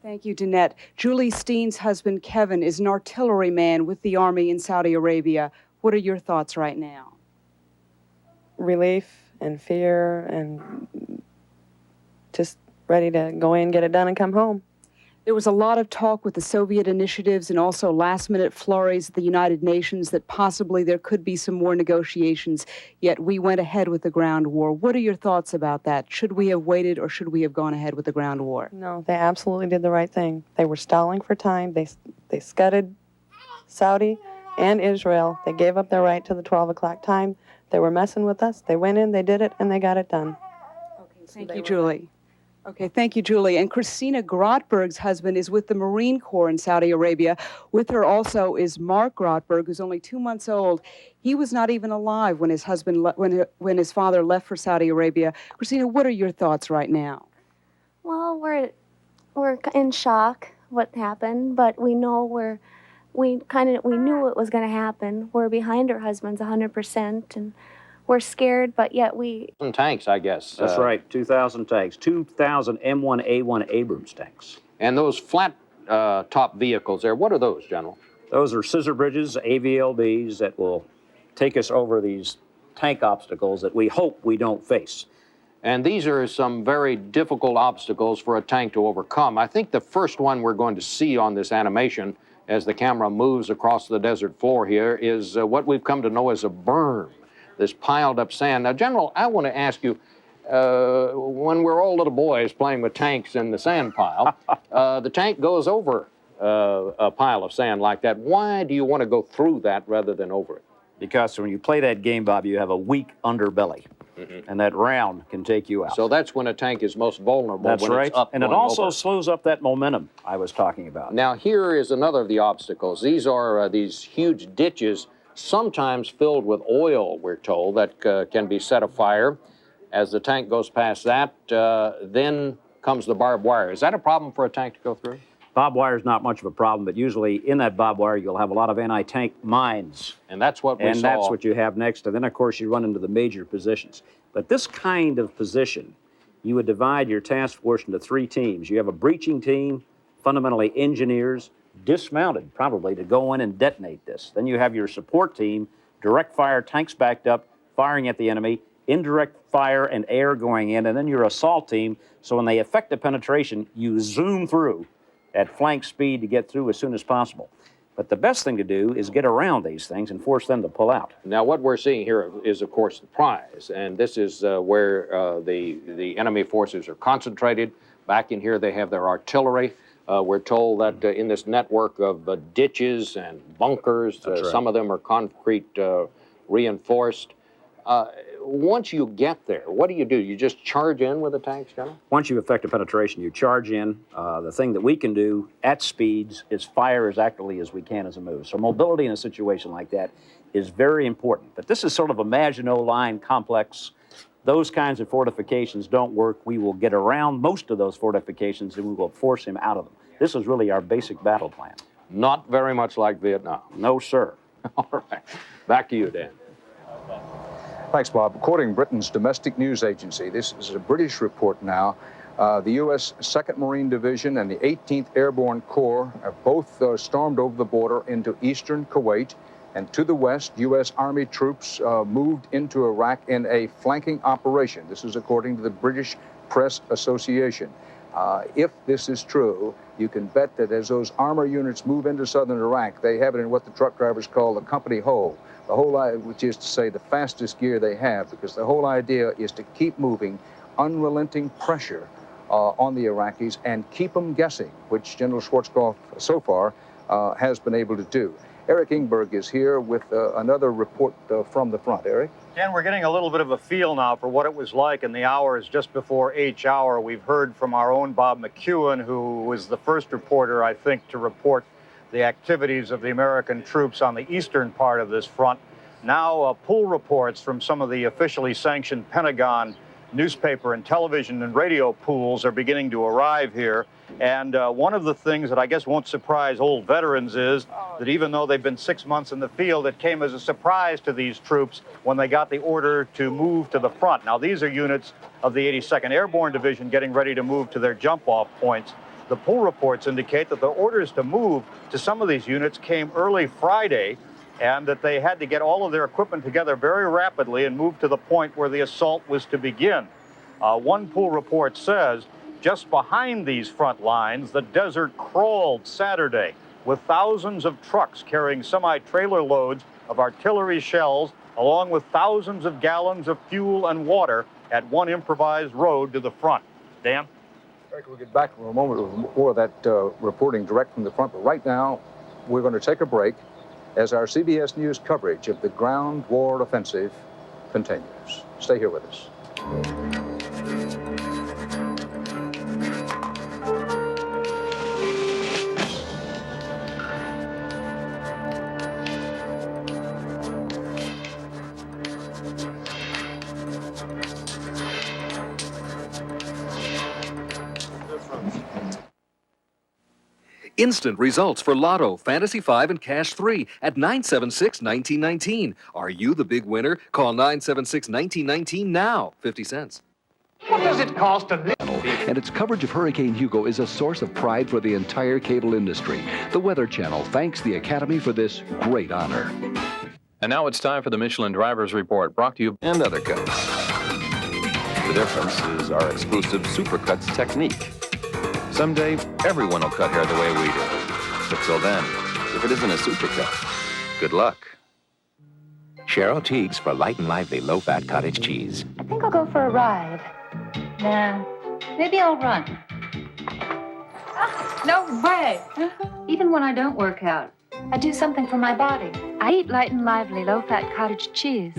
Thank you, Danette. Julie Steen's husband, Kevin, is an artilleryman with the Army in Saudi Arabia. What are your thoughts right now? Relief and fear and just ready to go in, get it done, and come home. There was a lot of talk with the Soviet initiatives and also last-minute flurries at the United Nations that possibly there could be some more negotiations, yet we went ahead with the ground war. What are your thoughts about that? Should we have waited or should we have gone ahead with the ground war? No, they absolutely did the right thing. They were stalling for time. They scudded Saudi and Israel. They gave up their right to the 12 o'clock time. They were messing with us. They went in, they did it, and they got it done. Okay, thank you, Julie. Okay, thank you, Julie. And Christina Grotberg's husband is with the Marine Corps in Saudi Arabia. With her also is Mark Grotberg, who's only 2 months old. He was not even alive when his husband, when his father left for Saudi Arabia. Christina, what are your thoughts right now? Well, we're in shock. what happened, but we know we knew it was going to happen. We're behind our husbands 100%, and we're scared, but yet we... Tanks, I guess. That's right, 2,000 tanks, 2,000 M1A1 Abrams tanks. And those flat top vehicles there, what are those, General? Those are scissor bridges, AVLBs, that will take us over these tank obstacles that we hope we don't face. And these are some very difficult obstacles for a tank to overcome. I think the first one we're going to see on this animation as the camera moves across the desert floor here is what we've come to know as a berm, this piled up sand. Now, General, I want to ask you, when we're all little boys playing with tanks in the sand pile, the tank goes over a pile of sand like that. Why do you want to go through that rather than over it? Because when you play that game, Bob, you have a weak underbelly. And that round can take you out. So that's when a tank is most vulnerable. That's when right. It's up and it going also over. slows up that momentum I was talking about. Now, here is another of the obstacles. These are these huge ditches, sometimes filled with oil, we're told, that can be set afire. As the tank goes past that, then comes the barbed wire. Is that a problem for a tank to go through? Barbed wire is not much of a problem, but usually in that barbed wire you'll have a lot of anti-tank mines. And that's what we And saw. that's what you have next. And then, of course, you run into the major positions. But this kind of position, you would divide your task force into 3 teams. You have a breaching team, fundamentally engineers, dismounted probably to go in and detonate this. Then you have your support team, direct fire, tanks backed up, firing at the enemy, indirect fire and air going in, and then your assault team. So when they effect a penetration, you zoom through at flank speed to get through as soon as possible. But the best thing to do is get around these things and force them to pull out. Now, what we're seeing here is, of course, the prize, and this is where the enemy forces are concentrated. Back in here, they have their artillery. We're told that in this network of ditches and bunkers, some of them are concrete reinforced. Once you get there, what do? You just charge in with the tanks, General? Once you effect a penetration, you charge in. The thing that we can do at speeds is fire as accurately as we can as a move. So mobility in a situation like that is very important. But this is sort of a Maginot Line complex. Those kinds of fortifications don't work. We will get around most of those fortifications and we will force him out of them. This is really our basic battle plan. Not very much like Vietnam. No, sir. All right. Back to you, Dan. Thanks, Bob. Quoting Britain's domestic news agency, this is a British report now. The U.S. 2nd Marine Division and the 18th Airborne Corps have both stormed over the border into eastern Kuwait. And to the west, U.S. Army troops moved into Iraq in a flanking operation. This is according to the British Press Association. If this is true, you can bet that as those armor units move into southern Iraq, they have it in what the truck drivers call the company hole. The whole, which is to say the fastest gear they have, because the whole idea is to keep moving unrelenting pressure on the Iraqis and keep them guessing, which General Schwarzkopf so far has been able to do. Eric Ingberg is here with another report from the front. Eric? Dan, we're getting a little bit of a feel now for what it was like in the hours just before H hour. We've heard from our own Bob McEwen, who was the first reporter, I think, to report the activities of the American troops on the eastern part of this front. Now, pool reports from some of the officially sanctioned Pentagon newspaper and television and radio pools are beginning to arrive here. And one of the things that I guess won't surprise old veterans is that even though they've been 6 months in the field, it came as a surprise to these troops when they got the order to move to the front. Now, these are units of the 82nd Airborne Division getting ready to move to their jump-off points. The pool reports indicate that the orders to move to some of these units came early Friday, and that they had to get all of their equipment together very rapidly and move to the point where the assault was to begin. One pool report says, just behind these front lines, the desert crawled Saturday with thousands of trucks carrying semi-trailer loads of artillery shells, along with thousands of gallons of fuel and water at one improvised road to the front. Dan? Eric, we'll get back for a moment with more of that reporting direct from the front. But right now, we're going to take a break as our CBS News coverage of the ground war offensive continues. Stay here with us. Instant results for Lotto, Fantasy 5, and Cash 3 at 976-1919. Are you the big winner? Call 976-1919 now. 50 cents. What does it cost to live? And its coverage of Hurricane Hugo is a source of pride for the entire cable industry. The Weather Channel thanks the Academy for this great honor. And now it's time for the Michelin Drivers Report, brought to you and other cuts. The difference is our exclusive Supercuts technique. Someday, everyone will cut hair the way we do. But till then, if it isn't a Supercut, good luck. Cheryl Teagues for light and lively low-fat cottage cheese. I think I'll go for a ride. Nah, maybe I'll run. No way! Even when I don't work out, I do something for my body. I eat light and lively low-fat cottage cheese.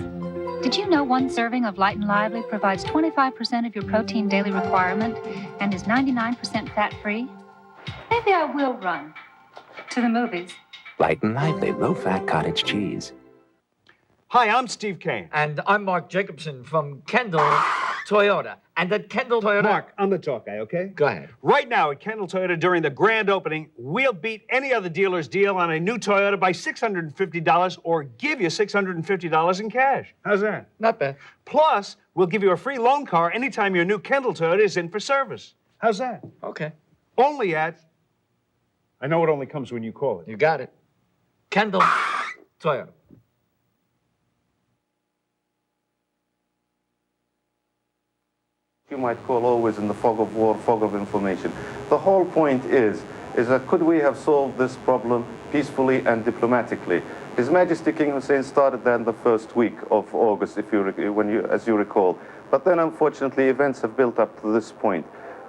Did you know one serving of Light and Lively provides 25% of your protein daily requirement and is 99% fat-free? Maybe I will run to the movies. Light and lively low-fat cottage cheese. Hi, I'm Steve Kane. And I'm Mark Jacobson from Kendall Toyota. And at Kendall Toyota... Mark, I'm the talk guy, okay? Go ahead. Right now at Kendall Toyota during the grand opening, we'll beat any other dealer's deal on a new Toyota by $650 or give you $650 in cash. How's that? Not bad. Plus, we'll give you a free loan car anytime your new Kendall Toyota is in for service. How's that? Okay. Only at... I know it only comes when you call it. You got it. Kendall Toyota. You might call always in the fog of war, fog of information. The whole point is that could we have solved this problem peacefully and diplomatically? His Majesty King Hussein started that in the first week of August, as you recall. But then, unfortunately, events have built up to this point.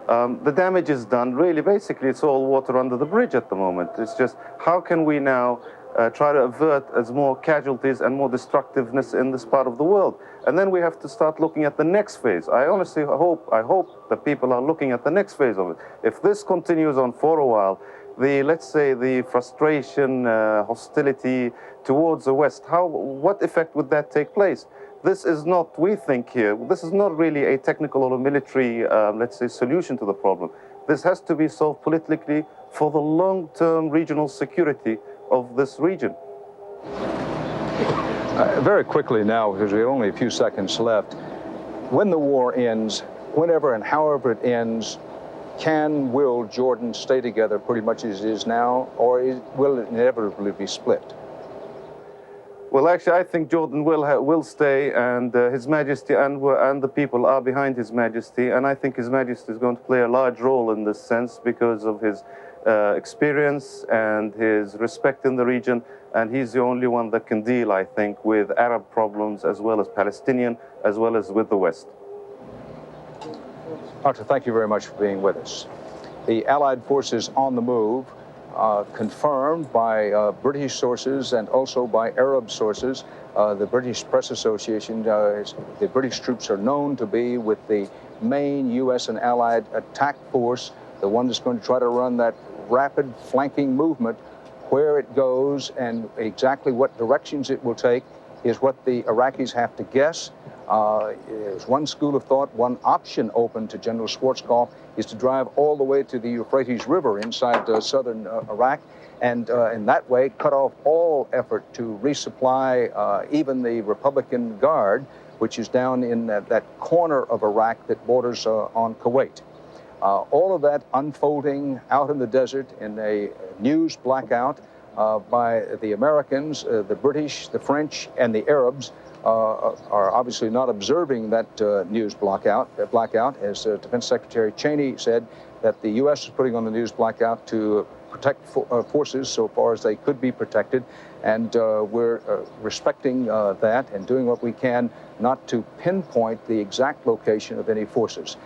The damage is done. Really, basically, it's all water under the bridge at the moment. It's just, how can we now try to avert as more casualties and more destructiveness in this part of the world? And then we have to start looking at the next phase. I honestly hope that people are looking at the next phase of it. If this continues on for a while, let's say the frustration, hostility towards the West, what effect would that take place? This is not, we think here, this is not really a technical or a military, let's say, solution to the problem. This has to be solved politically for the long-term regional security of this region. Very quickly now, because we have only a few seconds left, when the war ends, whenever and however it ends, will Jordan stay together pretty much as it is now, or will it inevitably be split? Well, actually, I think Jordan will stay, and His Majesty and the people are behind His Majesty, and I think His Majesty is going to play a large role in this sense because of his experience and his respect in the region, and he's the only one that can deal, I think, with Arab problems as well as Palestinian, as well as with the West. Doctor, thank you very much for being with us. The Allied forces on the move, confirmed by British sources and also by Arab sources. The British Press Association, the British troops are known to be with the main U.S. and Allied attack force, the one that's going to try to run that rapid flanking movement. Where it goes and exactly what directions it will take is what the Iraqis have to guess. There's one school of thought, one option open to General Schwarzkopf is to drive all the way to the Euphrates River inside southern Iraq, and in that way cut off all effort to resupply even the Republican Guard, which is down in that corner of Iraq that borders on Kuwait. All of that unfolding out in the desert in a news blackout by the Americans, the British, the French, and the Arabs are obviously not observing that news blackout, as Defense Secretary Cheney said that the U.S. is putting on the news blackout to protect forces so far as they could be protected, and we're respecting that and doing what we can not to pinpoint the exact location of any forces.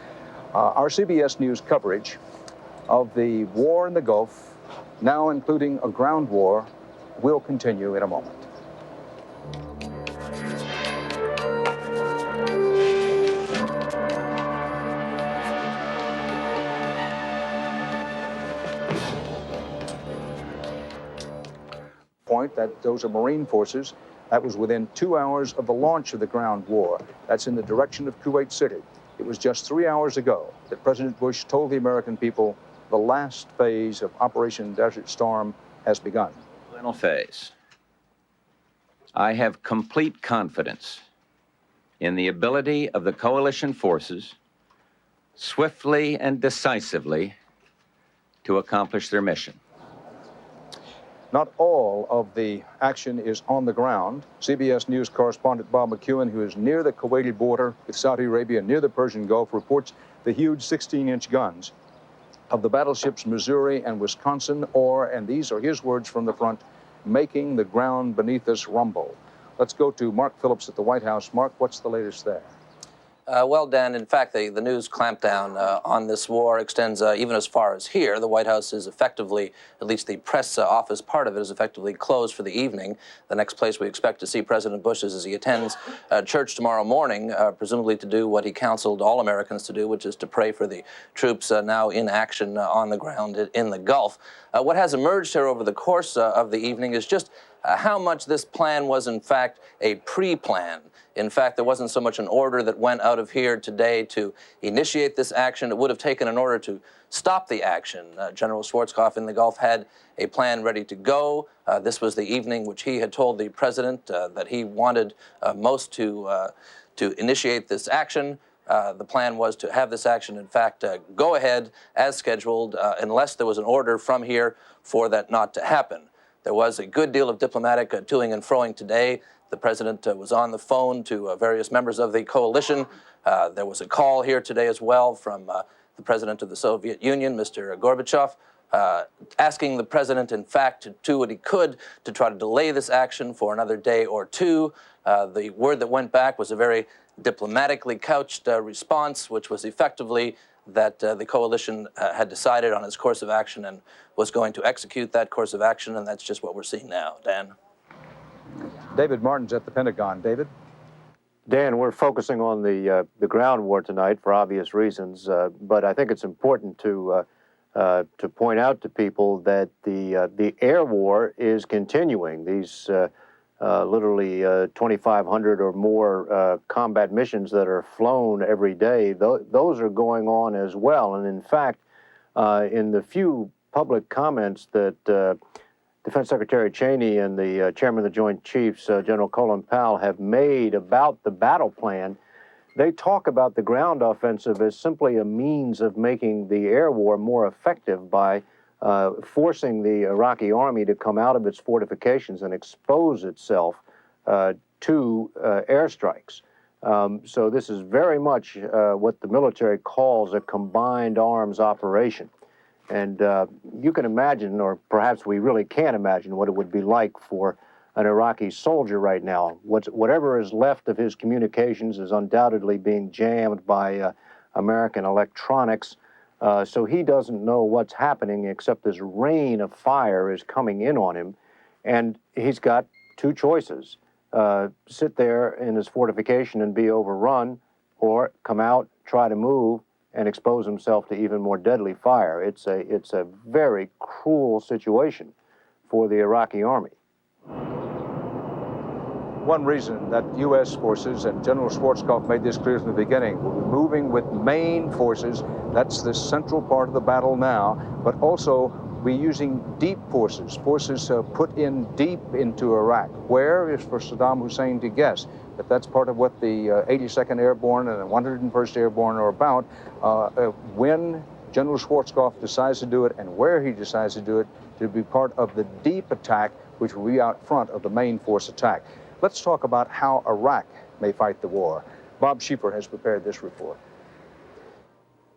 Our CBS News coverage of the war in the Gulf, now including a ground war, will continue in a moment. Point that those are Marine forces. That was within 2 hours of the launch of the ground war. That's in the direction of Kuwait City. It was just 3 hours ago that President Bush told the American people the last phase of Operation Desert Storm has begun. Final phase. I have complete confidence in the ability of the coalition forces swiftly and decisively to accomplish their mission. Not all of the action is on the ground. CBS News correspondent Bob McEwen, who is near the Kuwaiti border with Saudi Arabia, near the Persian Gulf, reports the huge 16-inch guns of the battleships Missouri and Wisconsin, and these are his words from the front, making the ground beneath us rumble. Let's go to Mark Phillips at the White House. Mark, what's the latest there? Well, Dan, in fact, the news clampdown on this war extends even as far as here. The White House is effectively, at least the press office part of it, is effectively closed for the evening. The next place we expect to see President Bush is as he attends church tomorrow morning, presumably to do what he counseled all Americans to do, which is to pray for the troops now in action on the ground in the Gulf. What has emerged here over the course of the evening is just how much this plan was, in fact, a pre-plan. In fact, there wasn't so much an order that went out of here today to initiate this action. It would have taken an order to stop the action. General Schwarzkopf in the Gulf had a plan ready to go. This was the evening which he had told the president that he wanted most to initiate this action. The plan was to have this action, in fact, go ahead as scheduled, unless there was an order from here for that not to happen. There was a good deal of diplomatic toing and froing today. The president was on the phone to various members of the coalition. There was a call here today as well from the president of the Soviet Union, Mr. Gorbachev, asking the president, in fact, to do what he could to try to delay this action for another day or two. The word that went back was a very diplomatically couched response, which was effectively that the coalition had decided on its course of action and was going to execute that course of action, and that's just what we're seeing now. Dan? David Martin's at the Pentagon. David? Dan, we're focusing on the ground war tonight for obvious reasons, but I think it's important to point out to people that the air war is continuing. These literally 2,500 or more combat missions that are flown every day, those are going on as well. And in fact, in the few public comments that Defense Secretary Cheney and the Chairman of the Joint Chiefs, General Colin Powell, have made about the battle plan, they talk about the ground offensive as simply a means of making the air war more effective by forcing the Iraqi army to come out of its fortifications and expose itself to airstrikes. So this is very much what the military calls a combined arms operation. And you can imagine, or perhaps we really can't imagine, what it would be like for an Iraqi soldier right now. Whatever is left of his communications is undoubtedly being jammed by American electronics. So he doesn't know what's happening, except this rain of fire is coming in on him. And he's got two choices. Sit there in his fortification and be overrun, or come out, try to move, and expose himself to even more deadly fire. It's a very cruel situation for the Iraqi army. One reason that U.S. forces, and General Schwarzkopf made this clear from the beginning, will be moving with main forces. That's the central part of the battle now, but also we're using deep forces put in deep into Iraq. Where is for Saddam Hussein to guess? But that's part of what the 82nd Airborne and the 101st Airborne are about. When General Schwarzkopf decides to do it and where he decides to do it, to be part of the deep attack, which will be out front of the main force attack. Let's talk about how Iraq may fight the war. Bob Schieffer has prepared this report.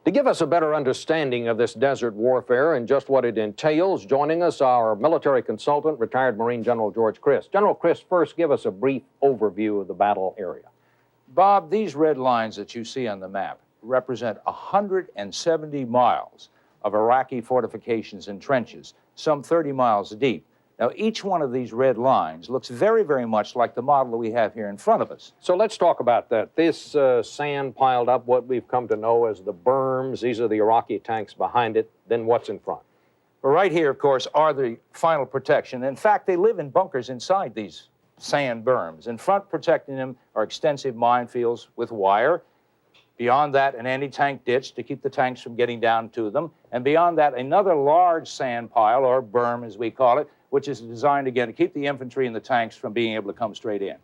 To give us a better understanding of this desert warfare and just what it entails, joining us our military consultant, retired Marine General George Crist. General Crist, first give us a brief overview of the battle area. Bob, these red lines that you see on the map represent 170 miles of Iraqi fortifications and trenches, some 30 miles deep. Now, each one of these red lines looks very, very much like the model that we have here in front of us. So let's talk about that. This sand piled up, what we've come to know as the berms, these are the Iraqi tanks behind it. Then what's in front? Well, right here, of course, are the final protection. In fact, they live in bunkers inside these sand berms. In front, protecting them, are extensive minefields with wire. Beyond that, an anti-tank ditch to keep the tanks from getting down to them. And beyond that, another large sand pile, or berm as we call it, which is designed, again, to keep the infantry and the tanks from being able to come straight in.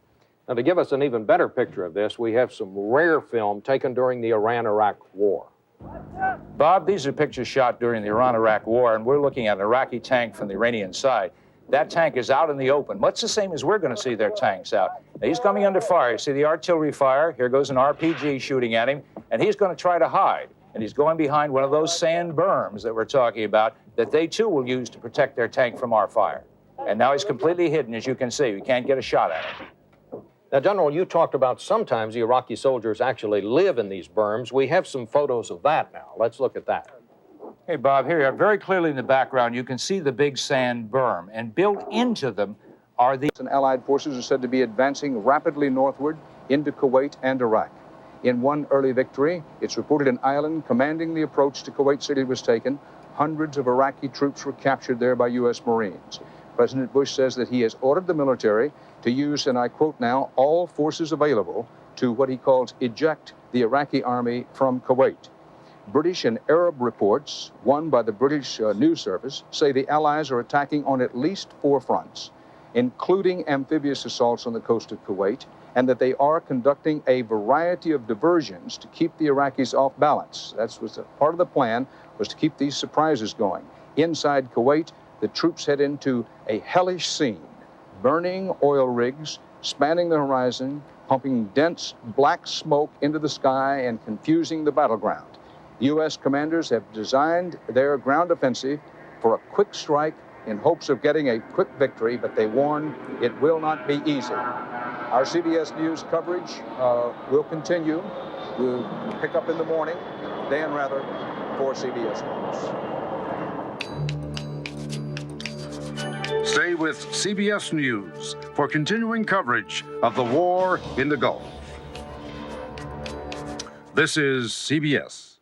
Now, to give us an even better picture of this, we have some rare film taken during the Iran-Iraq War. Bob, these are pictures shot during the Iran-Iraq War, and we're looking at an Iraqi tank from the Iranian side. That tank is out in the open, much the same as we're going to see their tanks out. Now, he's coming under fire. You see the artillery fire. Here goes an RPG shooting at him, and he's going to try to hide. And he's going behind one of those sand berms that we're talking about that they, too, will use to protect their tank from our fire. And now he's completely hidden, as you can see. We can't get a shot at him. Now, General, you talked about sometimes the Iraqi soldiers actually live in these berms. We have some photos of that now. Let's look at that. Hey, Bob, here you are. Very clearly in the background, you can see the big sand berm. And built into them are the... Allied forces are said to be advancing rapidly northward into Kuwait and Iraq. In one early victory, it's reported an island commanding the approach to Kuwait City was taken. Hundreds of Iraqi troops were captured there by U.S. Marines. President Bush says that he has ordered the military to use, and I quote now, all forces available to what he calls eject the Iraqi army from Kuwait. British and Arab reports, one by the British News Service, say the Allies are attacking on at least 4 fronts, including amphibious assaults on the coast of Kuwait, and that they are conducting a variety of diversions to keep the Iraqis off balance. That was part of the plan, was to keep these surprises going. Inside Kuwait, the troops head into a hellish scene, burning oil rigs, spanning the horizon, pumping dense black smoke into the sky and confusing the battleground. U.S. commanders have designed their ground offensive for a quick strike in hopes of getting a quick victory, but they warn it will not be easy. Our CBS News coverage will continue. We'll pick up in the morning. Dan Rather for CBS News. Stay with CBS News for continuing coverage of the war in the Gulf. This is CBS.